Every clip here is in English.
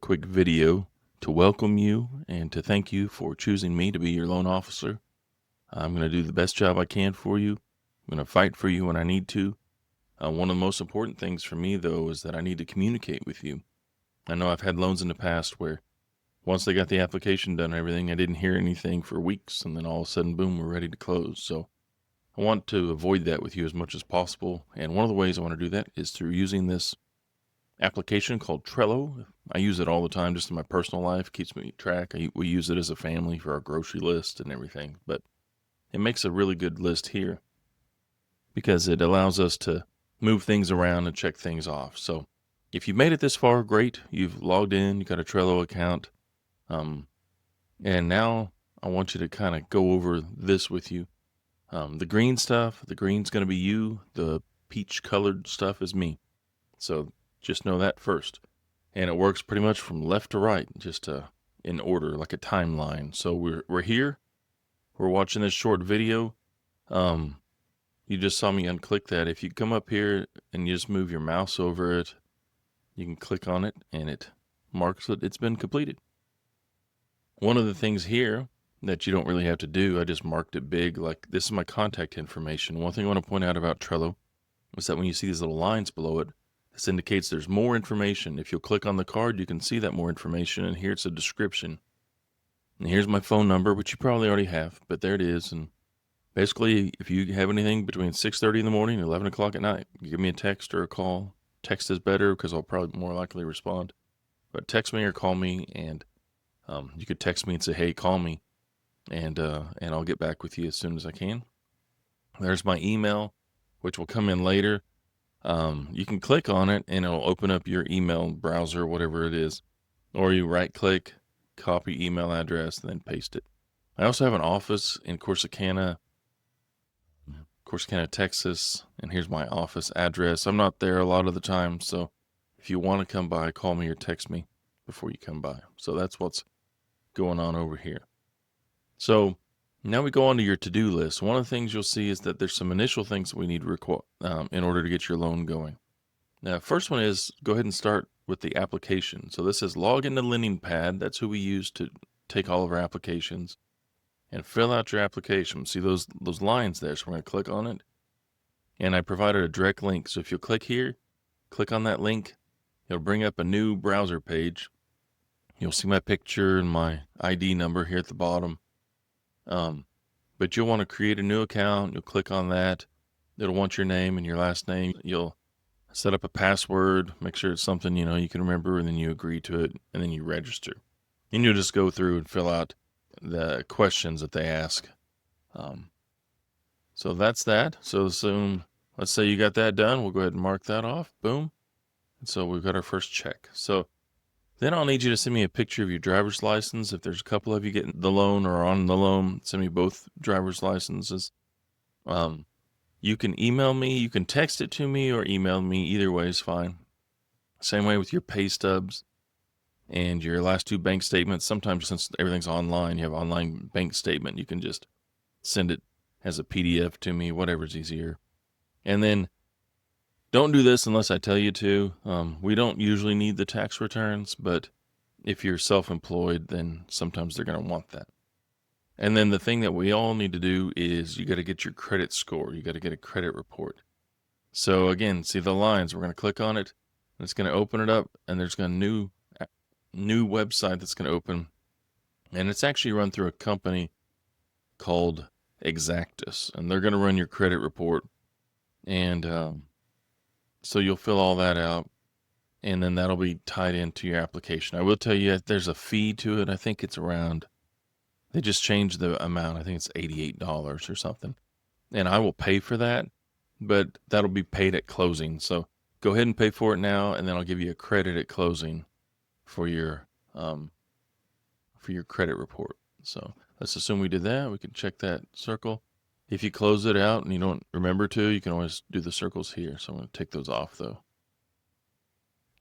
quick video to welcome you and to thank you for choosing me to be your loan officer. I'm going to do the best job I can for you. I'm going to fight for you when I need to. One of the most important things for me, though, is that I need to communicate with you. I know I've had loans in the past where once they got the application done and everything, I didn't hear anything for weeks, and then all of a sudden, boom, we're ready to close. So I want to avoid that with you as much as possible. And one of the ways I want to do that is through using this application called Trello. I use it all the time just in my personal life. Keeps me track. We use it as a family for our grocery list and everything. But it makes a really good list here because it allows us to move things around and check things off. So if you've made it this far, great. You've logged in. You've got a Trello account. And now I want you to kind of go over this with you. The green stuff, the green's going to be you. The peach colored stuff is me. So just know that first. And it works pretty much from left to right, just in order, like a timeline. So we're here. We're watching this short video. You just saw me unclick that. If you come up here and you just move your mouse over it, you can click on it and it marks that it's been completed. One of the things here that you don't really have to do, I just marked it big, like this is my contact information. One thing I want to point out about Trello is that when you see these little lines below it, this indicates there's more information. If you'll click on the card, you can see that more information, and here it's a description. And here's my phone number, which you probably already have, but there it is. And basically, if you have anything between 6:30 in the morning and 11 o'clock at night, you give me a text or a call. Text is better because I'll probably more likely respond. But text me or call me, and you could text me and say, hey, call me, and I'll get back with you as soon as I can. There's my email, which will come in later. You can click on it and it'll open up your email browser, whatever it is, or you right click, copy email address, and then paste it. I also have an office in Corsicana, Texas, and here's my office address. I'm not there a lot of the time, so if you want to come by, call me or text me before you come by. So that's what's going on over here. So now we go on to your to-do list. One of the things you'll see is that there's some initial things that we need to record in order to get your loan going. Now, first one is go ahead and start with the application. So this is log into LendingPad. That's who we use to take all of our applications and fill out your application. See those lines there? So we're going to click on it. And I provided a direct link. So if you'll click here, click on that link, it'll bring up a new browser page. You'll see my picture and my ID number here at the bottom. But you'll want to create a new account. You'll click on that. It'll want your name and your last name. You'll set up a password, make sure it's something, you can remember, and then you agree to it, and then you register. And you'll just go through and fill out the questions that they ask. So that's that. So assume, let's say you got that done. We'll go ahead and mark that off. Boom. And so we've got our first check. So then I'll need you to send me a picture of your driver's license. If there's a couple of you getting the loan or on the loan, send me both driver's licenses. You can email me, you can text it to me or email me. Either way is fine. Same way with your pay stubs and your last two bank statements. Sometimes since everything's online, you have online bank statement, you can just send it as a PDF to me, whatever's easier. And then don't do this unless I tell you to. We don't usually need the tax returns, but if you're self-employed, then sometimes they're going to want that. And then the thing that we all need to do is you got to get your credit score. You got to get a credit report. So again, see the lines. We're going to click on it, and it's going to open it up, and there's a new website that's going to open, and it's actually run through a company called Exactus, and they're going to run your credit report, and so you'll fill all that out, and then that'll be tied into your application. I will tell you there's a fee to it. I think it's around, they just changed the amount. I think it's $88 or something. And I will pay for that, but that'll be paid at closing. So go ahead and pay for it now, and then I'll give you a credit at closing for your credit report. So let's assume we did that. We can check that circle. If you close it out and you don't remember to, you can always do the circles here. So I'm going to take those off though.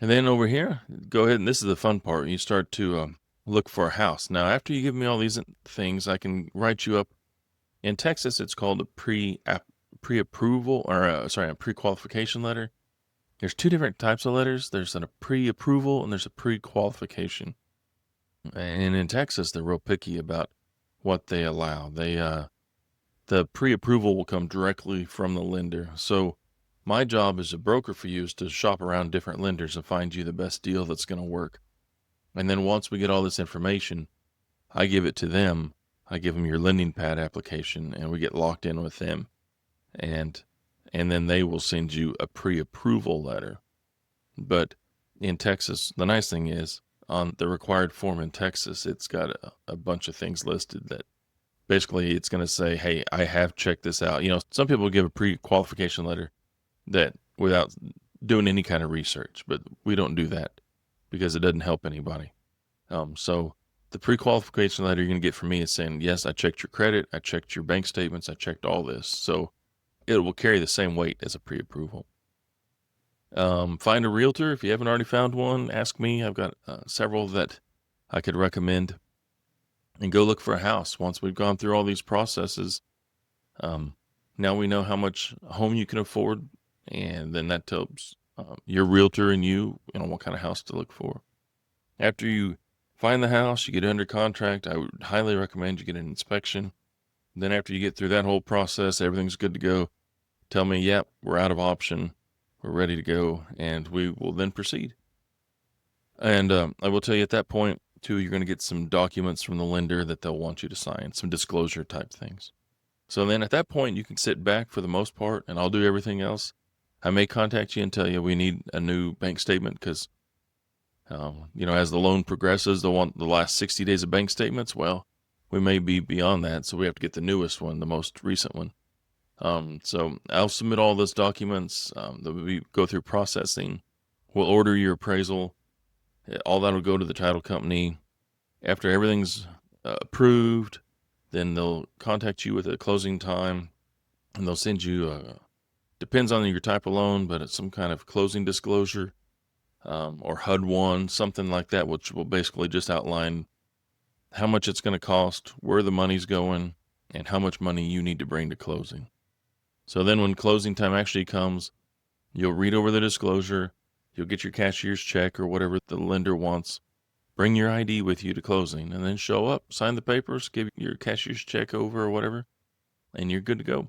And then over here, go ahead, and this is the fun part. You start to look for a house. Now, after you give me all these things, I can write you up. In Texas, it's called a pre-approval, or a pre-qualification letter. There's two different types of letters. There's a pre-approval and there's a pre-qualification. And in Texas, they're real picky about what they allow. The pre-approval will come directly from the lender. So my job as a broker for you is to shop around different lenders and find you the best deal that's going to work. And then once we get all this information, I give it to them. I give them your lending pad application and we get locked in with them. And then they will send you a pre-approval letter. But in Texas, the nice thing is on the required form in Texas, it's got a bunch of things listed that basically it's going to say, hey, I have checked this out. Some people give a pre-qualification letter that without doing any kind of research, but we don't do that because it doesn't help anybody. So the pre-qualification letter you're going to get from me is saying, yes, I checked your credit, I checked your bank statements, I checked all this. So it will carry the same weight as a pre-approval. Find a realtor. If you haven't already found one, ask me. I've got several that I could recommend. And go look for a house. Once we've gone through all these processes, now we know how much home you can afford, and then that tells your realtor and you know, what kind of house to look for. After you find the house, you get under contract, I would highly recommend you get an inspection. Then after you get through that whole process, everything's good to go. Tell me, yep, we're out of option. We're ready to go, and we will then proceed. And I will tell you at that point, too, you're going to get some documents from the lender that they'll want you to sign, some disclosure type things. So then at that point, you can sit back for the most part, and I'll do everything else. I may contact you and tell you we need a new bank statement because, as the loan progresses, they'll want the last 60 days of bank statements. Well, we may be beyond that, so we have to get the newest one, the most recent one. So I'll submit all those documents that we go through processing. We'll order your appraisal. All that will go to the title company. After everything's approved, then they'll contact you with a closing time, and they'll send you, depends on your type of loan, but it's some kind of closing disclosure or HUD-1, something like that, which will basically just outline how much it's going to cost, where the money's going, and how much money you need to bring to closing. So then when closing time actually comes, you'll read over the disclosure, you'll get your cashier's check or whatever the lender wants, bring your ID with you to closing, and then show up, sign the papers, give your cashier's check over or whatever, and you're good to go.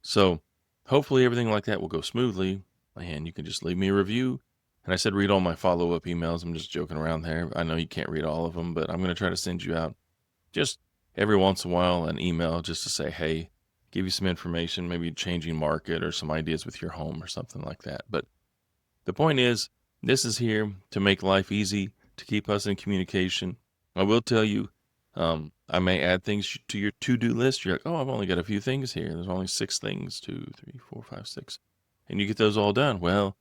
So hopefully everything like that will go smoothly, and you can just leave me a review. And I said read all my follow-up emails. I'm just joking around there. I know you can't read all of them, but I'm going to try to send you out just every once in a while an email just to say, hey, give you some information, maybe changing market or some ideas with your home or something like that. But the point is, this is here to make life easy, to keep us in communication. I will tell you, I may add things to your to-do list. You're like, oh, I've only got a few things here. There's only 6 things, 2, 3, 4, 5, 6. And you get those all done. Well,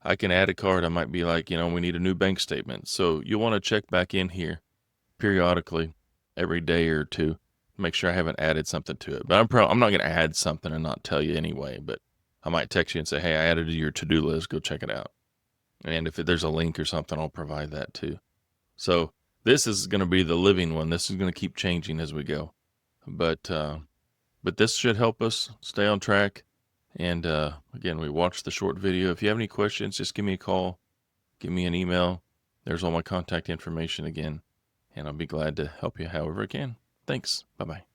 I can add a card. I might be like, we need a new bank statement. So you'll want to check back in here periodically every day or two. Make sure I haven't added something to it. But I'm not going to add something and not tell you anyway. But I might text you and say, hey, I added it to your to-do list. Go check it out. And if there's a link or something, I'll provide that too. So this is going to be the living one. This is going to keep changing as we go. But this should help us stay on track. And again, we watched the short video. If you have any questions, just give me a call. Give me an email. There's all my contact information again. And I'll be glad to help you however I can. Thanks. Bye-bye.